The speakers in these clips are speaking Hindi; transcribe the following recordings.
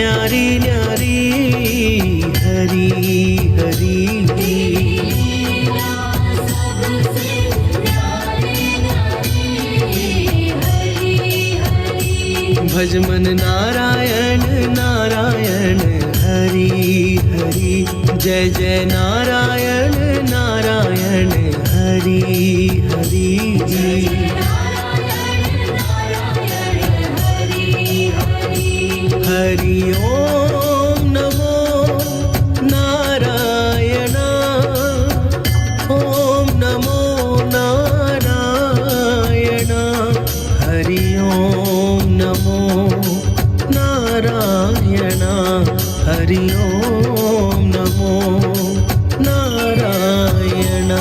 न्यारी न्यारी हरी हरी। भज मन नारायण नारायण हरि हरि। जय जय नारायण नारायण हरि हरि। हरि ओम नमो नारायण। ओम नमो नारायण। हरि ओम नमो नारायण। हरि ओम नमो नारायण।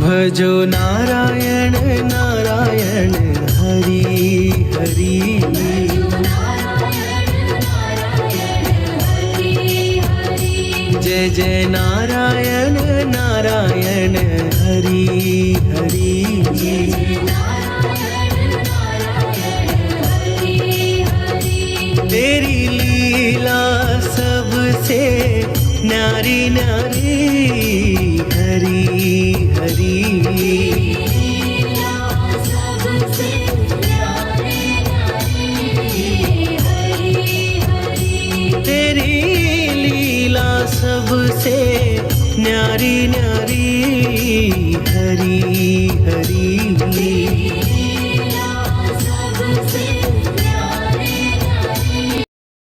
भजो नारायण नारायण हरि हरि। जय जय नारायण नारायण हरि हरि। तेरी लीला सबसे न्यारी न्यारी हरि हरि। तेरी लीला सबसे न्यारी न्यारी हरि हरि।